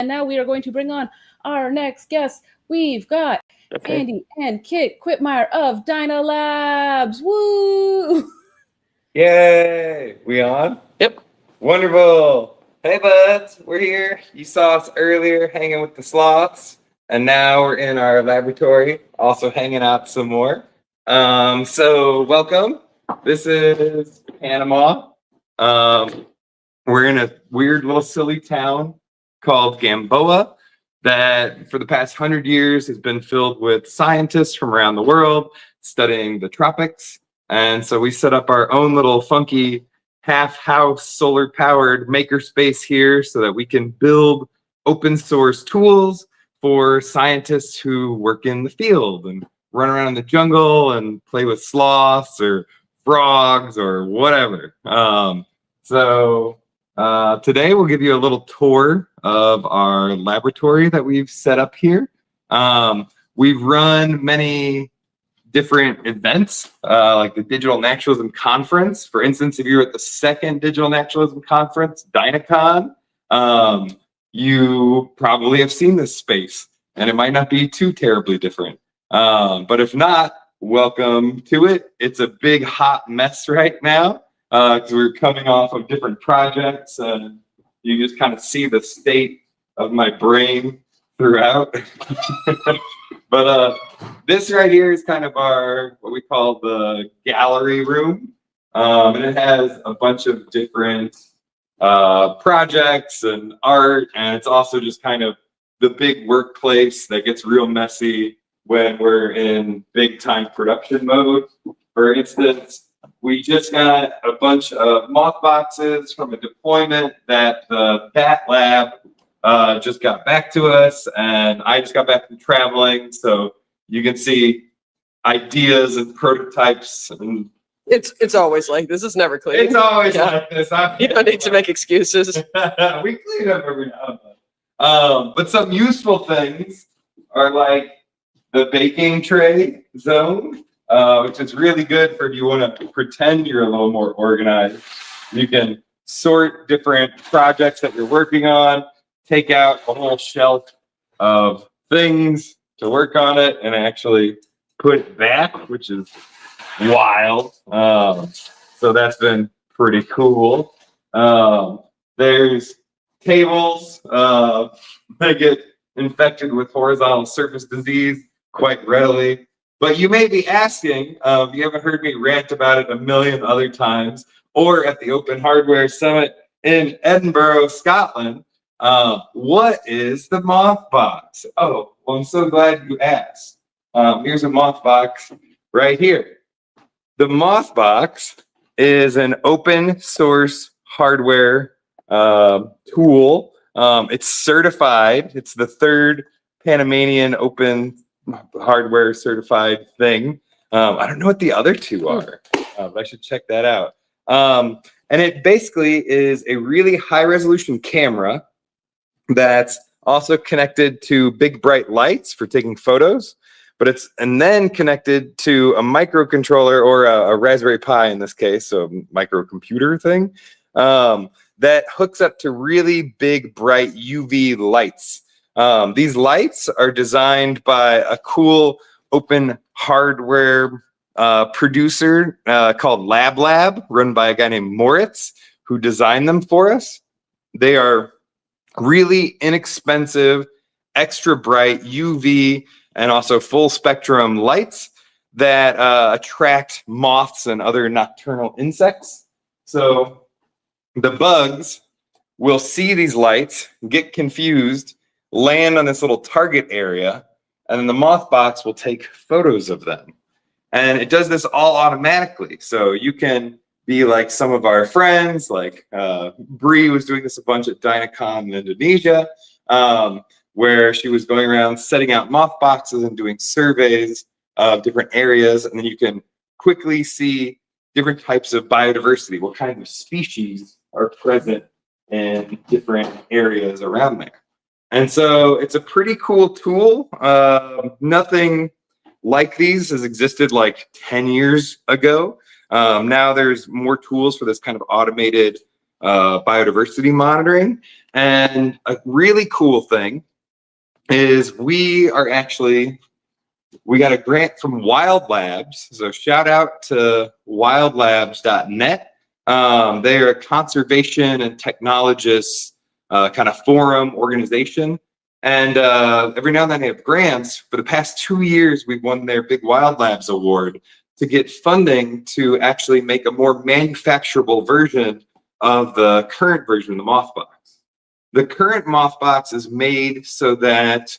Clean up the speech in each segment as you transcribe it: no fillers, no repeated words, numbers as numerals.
And now we are going to bring on our next guest. We've got Andy and Kit Quitmeyer of Dyna Labs. Woo! Yay! We on? Yep. Wonderful. Hey, buds. We're here. You saw us earlier hanging with the sloths, and now we're in our laboratory, also hanging out some more. So welcome. This is Panama. We're in a weird little silly town called Gamboa that for the past 100 years has been filled with scientists from around the world studying the tropics. And so we set up our own little funky half-house solar-powered makerspace here so that we can build open-source tools for scientists who work in the field and run around in the jungle and play with sloths or frogs or whatever. Today we'll give you a little tour of our laboratory that we've set up here. We've run many different events, like the Digital Naturalism Conference. For instance, if you're at the second Digital Naturalism Conference, DynaCon, you probably have seen this space, and it might not be too terribly different. But if not, welcome to it. It's a big hot mess right now because we're coming off of different projects, and you just kind of see the state of my brain throughout. But this right here is kind of our, what we call the gallery room. And it has a bunch of different projects and art. And it's also just kind of the big workplace that gets real messy when we're in big time production mode. For instance, we just got a bunch of moth boxes from a deployment that the Bat Lab just got back to us, and I just got back from traveling, so you can see ideas and prototypes. And it's always like this. It's never clean. It's always like this. You don't need to make excuses. We clean up every now and then. But some useful things are like the baking tray zone, which is really good for if you want to pretend you're a little more organized. You can sort different projects that you're working on, take out a whole shelf of things to work on it, and actually put it back, which is wild. So that's been pretty cool. There's tables that get infected with horizontal surface disease quite readily. But you may be asking, you haven't heard me rant about it a million other times, or at the Open Hardware Summit in Edinburgh, Scotland, what is the moth box? Oh, well, I'm so glad you asked. Here's a moth box right here. The moth box is an open source hardware tool. It's certified. It's the third Panamanian open hardware certified thing. I don't know what the other two are, but I should check that out. And it basically is a really high resolution camera that's also connected to big bright lights for taking photos, and then connected to a microcontroller or a Raspberry Pi in this case, so a microcomputer thing, that hooks up to really big bright UV lights. These lights are designed by a cool open hardware producer called Lab, run by a guy named Moritz, who designed them for us. They are really inexpensive, extra bright UV and also full spectrum lights that attract moths and other nocturnal insects. So the bugs will see these lights, get confused, land on this little target area, and then the moth box will take photos of them. And it does this all automatically. So you can be like some of our friends, like Bree was doing this a bunch at DynaCon in Indonesia, where she was going around setting out moth boxes and doing surveys of different areas. And then you can quickly see different types of biodiversity, what kinds of species are present in different areas around there. And so it's a pretty cool tool. Nothing like these has existed like 10 years ago. Now there's more tools for this kind of automated biodiversity monitoring. And a really cool thing is we got a grant from Wild Labs. So shout out to wildlabs.net. They are a conservation and technologists kind of forum organization. And every now and then they have grants. For the past 2 years, we've won their big Wild Labs award to get funding to actually make a more manufacturable version of the current version of the Mothbox. The current Mothbox is made so that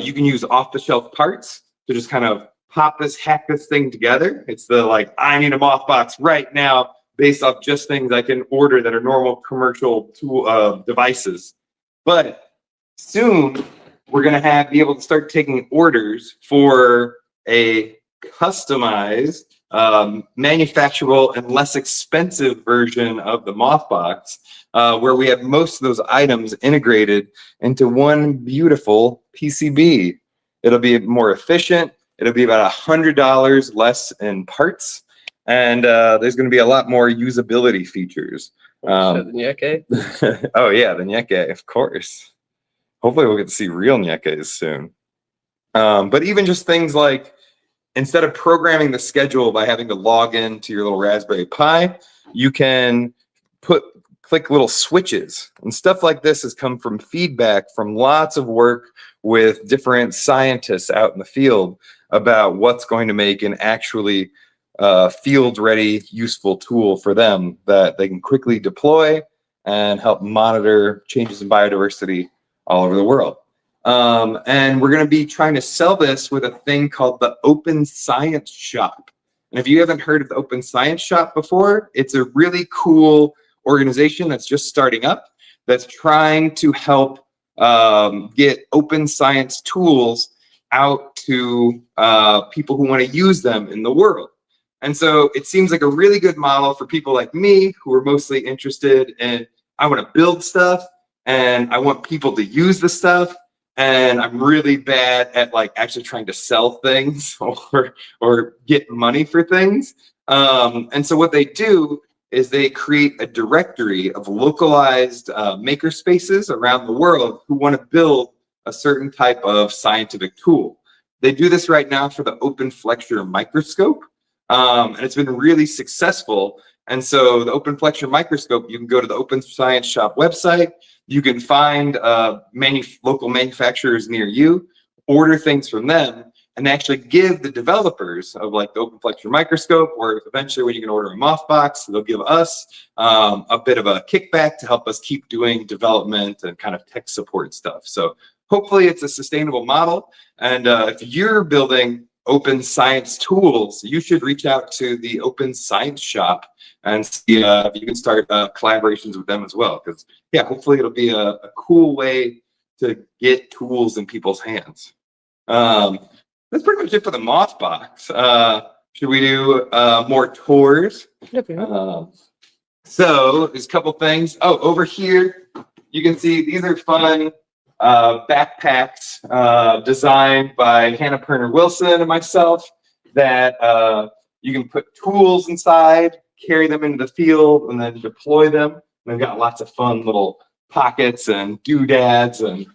you can use off-the-shelf parts to just kind of hack this thing together. It's the I need a Mothbox right now based off just things I can order that are normal commercial tool devices. But soon we're gonna be able to start taking orders for a customized, manufacturable and less expensive version of the Mothbox, where we have most of those items integrated into one beautiful PCB. It'll be more efficient. It'll be about $100 less in parts, and there's going to be a lot more usability features. The Nyeke? Oh yeah, the Nyeke, of course. Hopefully we'll get to see real Nyekes soon. But even just things like, instead of programming the schedule by having to log in to your little Raspberry Pi, you can click little switches. And stuff like this has come from feedback from lots of work with different scientists out in the field about what's going to make an actually field-ready, useful tool for them that they can quickly deploy and help monitor changes in biodiversity all over the world. And we're going to be trying to sell this with a thing called the Open Science Shop. And if you haven't heard of the Open Science Shop before, it's a really cool organization that's just starting up that's trying to help get open science tools out to people who want to use them in the world. And so it seems like a really good model for people like me who are mostly interested in, I want to build stuff and I want people to use the stuff. And I'm really bad at actually trying to sell things or get money for things. And so what they do is they create a directory of localized maker spaces around the world who want to build a certain type of scientific tool. They do this right now for the Open Flexure microscope, and it's been really successful. And so the Open Flexure microscope, you can go to the Open Science Shop website. You can find local manufacturers near you, order things from them, and actually give the developers of the Open Flexure microscope, or eventually when you can order a Mothbox, they'll give us a bit of a kickback to help us keep doing development and kind of tech support stuff. So hopefully it's a sustainable model. And if you're building open science tools, you should reach out to the Open Science Shop and see if you can start collaborations with them as well. Because yeah, hopefully it'll be a cool way to get tools in people's hands. That's pretty much it for the Mothbox. Should we do more tours? So there's a couple things. Oh, over here, you can see these are fun backpacks designed by Hannah Perner Wilson and myself that you can put tools inside, carry them into the field, and then deploy them. And they've got lots of fun little pockets and doodads and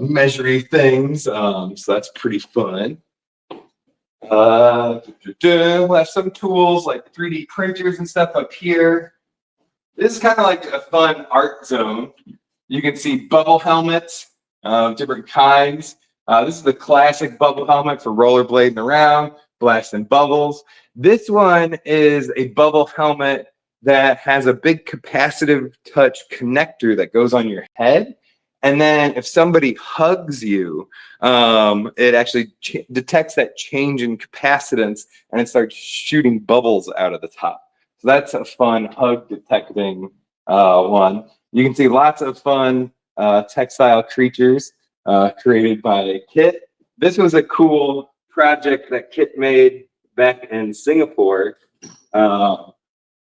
measuring things. So that's pretty fun. We'll have some tools like 3D printers and stuff up here. This is kind of like a fun art zone. You can see bubble helmets, different kinds. This is the classic bubble helmet for rollerblading around, blasting bubbles. This one is a bubble helmet that has a big capacitive touch connector that goes on your head. And then if somebody hugs you, it actually detects that change in capacitance and it starts shooting bubbles out of the top. So that's a fun hug detecting one. You can see lots of fun textile creatures created by Kit. This was a cool project that Kit made back in Singapore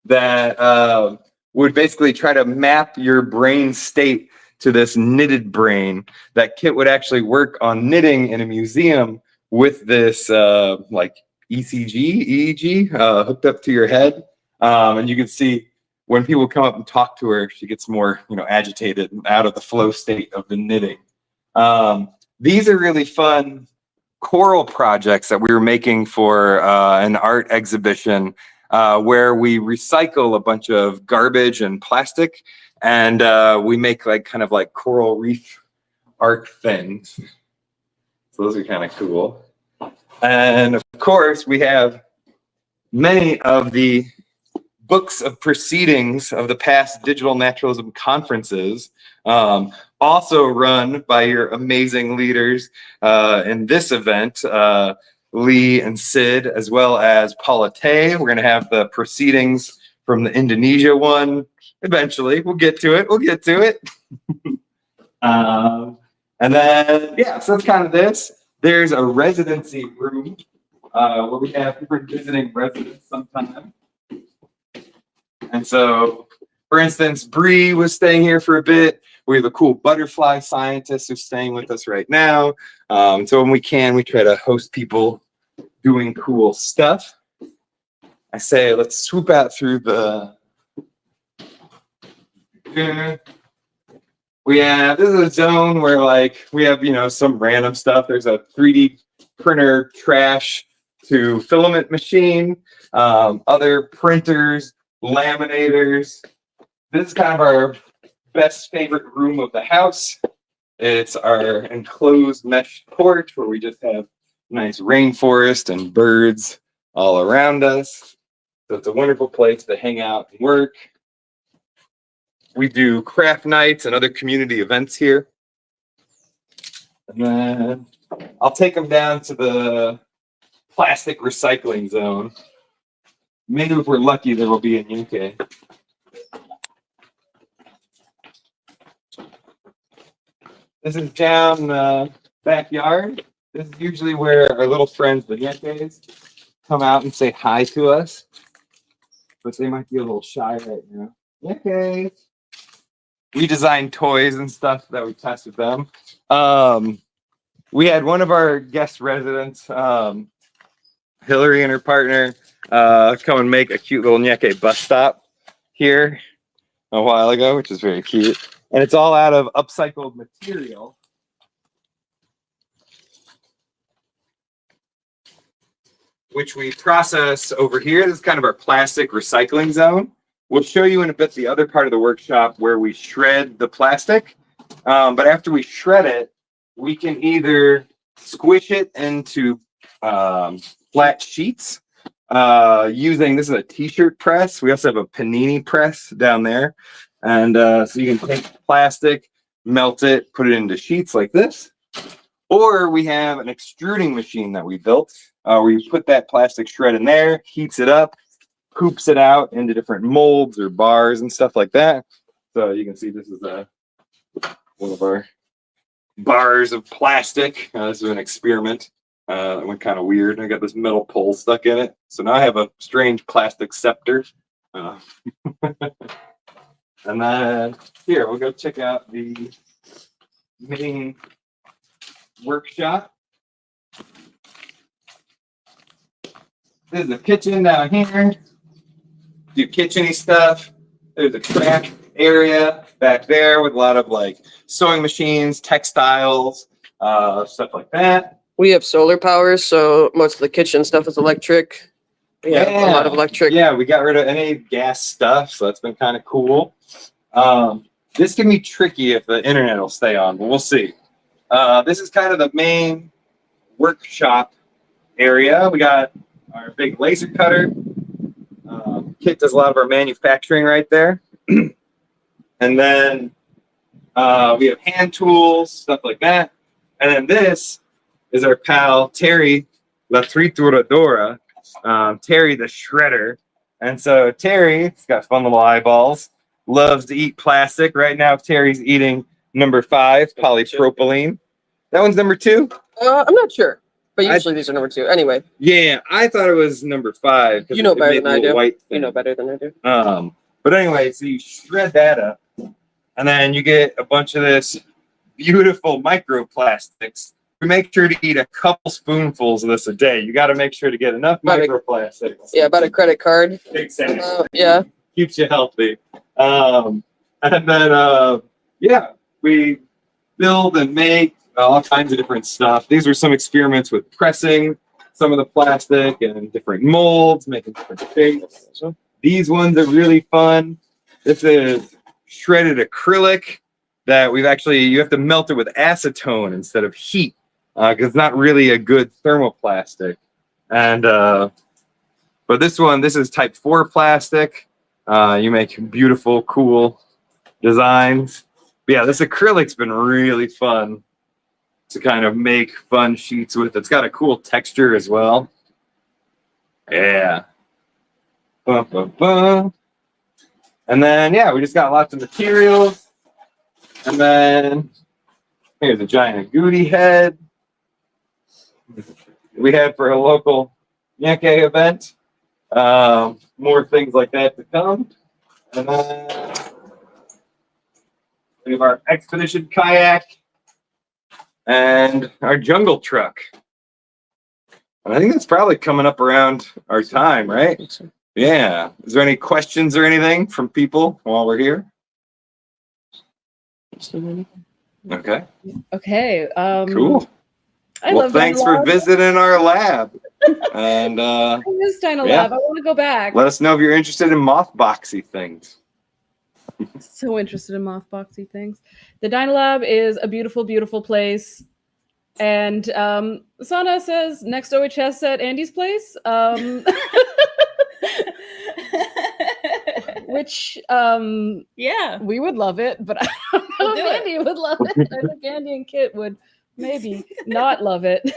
that would basically try to map your brain state to this knitted brain. That Kit would actually work on knitting in a museum with this like ECG, EEG hooked up to your head. And you can see when people come up and talk to her, she gets more, agitated and out of the flow state of the knitting. These are really fun coral projects that we were making for an art exhibition where we recycle a bunch of garbage and plastic, and we make kind of like coral reef art things. So those are kind of cool. And of course, we have many of the books of proceedings of the past digital naturalism conferences, also run by your amazing leaders in this event, Lee and Sid, as well as Paula Tay. We're going to have the proceedings from the Indonesia one eventually. We'll get to it. And then, yeah, so that's kind of this. There's a residency room where we have different visiting residents sometimes. And so, for instance, Bree was staying here for a bit. We have a cool butterfly scientist who's staying with us right now. So when we can, we try to host people doing cool stuff. I say, let's swoop out through the... this is a zone where we have, some random stuff. There's a 3D printer trash to filament machine, other printers, laminators. This is kind of our best favorite room of the house. It's our enclosed mesh porch where we just have nice rainforest and birds all around us. So it's a wonderful place to hang out and work. We do craft nights and other community events here. And then I'll take them down to the plastic recycling zone. Maybe if we're lucky, there will be a Yankee. This is down the backyard. This is usually where our little friends, the Yankees, come out and say hi to us. But they might be a little shy right now. Yankees. We design toys and stuff that we test with them. We had one of our guest residents, Hillary and her partner, come and make a cute little Nyeke bus stop here a while ago, which is very cute. And it's all out of upcycled material. Which we process over here. This is kind of our plastic recycling zone. We'll show you in a bit the other part of the workshop where we shred the plastic. But after we shred it, we can either squish it into flat sheets using, this is a t-shirt press. We also have a panini press down there. And so you can take plastic, melt it, put it into sheets like this. Or we have an extruding machine that we built where you put that plastic shred in there, heats it up, poops it out into different molds or bars and stuff like that. So you can see this is one of our bars of plastic. This is an experiment. It went kind of weird. I got this metal pole stuck in it. So now I have a strange plastic scepter. And then here, we'll go check out the main workshop. This is the kitchen down here. Do kitchen-y stuff. There's a craft area back there with a lot of sewing machines, textiles, stuff like that. We have solar power, so most of the kitchen stuff is electric. Yeah, a lot of electric. Yeah, we got rid of any gas stuff, so that's been kind of cool. This can be tricky if the internet will stay on, but we'll see. This is kind of the main workshop area. We got our big laser cutter. Kit does a lot of our manufacturing right there. And then we have hand tools, stuff like that. And then this is our pal, Terry, La Trituradora. Terry the Shredder. And so Terry's got fun little eyeballs, loves to eat plastic. Right now, Terry's eating number 5, polypropylene. That one's number 2? I'm not sure, but usually these are number 2. Anyway. Yeah, I thought it was number 5. You know better than I do. You know better than I do. But anyway, so you shred that up, and then you get a bunch of this beautiful microplastics. We make sure to eat a couple spoonfuls of this a day. You got to make sure to get enough microplastics. Yeah, about a credit card. Exactly. Yeah. keeps you healthy. And then, yeah, we build and make all kinds of different stuff. These are some experiments with pressing some of the plastic and different molds, making different shapes. These ones are really fun. This is shredded acrylic that you have to melt it with acetone instead of heat because it's not really a good thermoplastic. And but this is type 4 plastic. You make beautiful, cool designs. But yeah, this acrylic's been really fun to kind of make fun sheets with. It's got a cool texture as well. Yeah. Bum, bum, bum. And then, yeah, we just got lots of materials. And then here's a giant agouti head we had for a local Yankee event. More things like that to come. And then we have our expedition kayak and our jungle truck. And I think that's probably coming up around our time, right? Yeah. Is there any questions or anything from people while we're here? Okay. Okay. Cool. Well, thanks for visiting our lab. And I miss Dino yeah. Lab. I want to go back. Let us know if you're interested in moth boxy things. So interested in moth boxy things. The Dino Lab is a beautiful, beautiful place. And Sana says next OHS at Andy's place. Which Yeah, we would love it, but I don't know if Andy would love it. I think Andy and Kit would maybe not love it.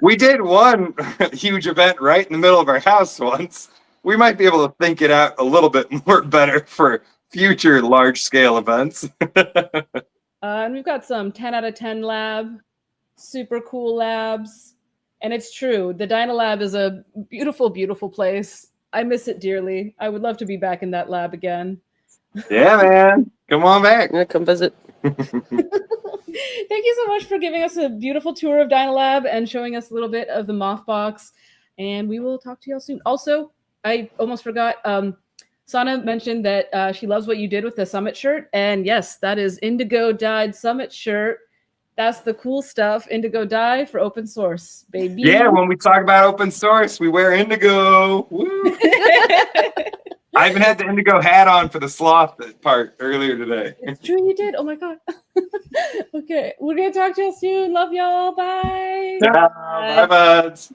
We did one huge event right in the middle of our house once. We might be able to think it out a little bit more better for future large scale events. And we've got some 10 out of 10 lab, super cool labs. And it's true. The Dino Lab is a beautiful, beautiful place. I miss it dearly. I would love to be back in that lab again. Yeah, man. Come on back. Yeah, come visit. Thank you so much for giving us a beautiful tour of Dino Lab and showing us a little bit of the moth box. And we will talk to y'all soon. Also, I almost forgot. Sana mentioned that she loves what you did with the Summit shirt. And yes, that is indigo dyed Summit shirt. That's the cool stuff. Indigo dye for open source, baby. Yeah, when we talk about open source, we wear indigo. Woo. I even had the indigo hat on for the sloth part earlier today. It's true, you did. Oh my god. Okay, we're gonna talk to you soon. Love y'all. Bye. Bye, buds.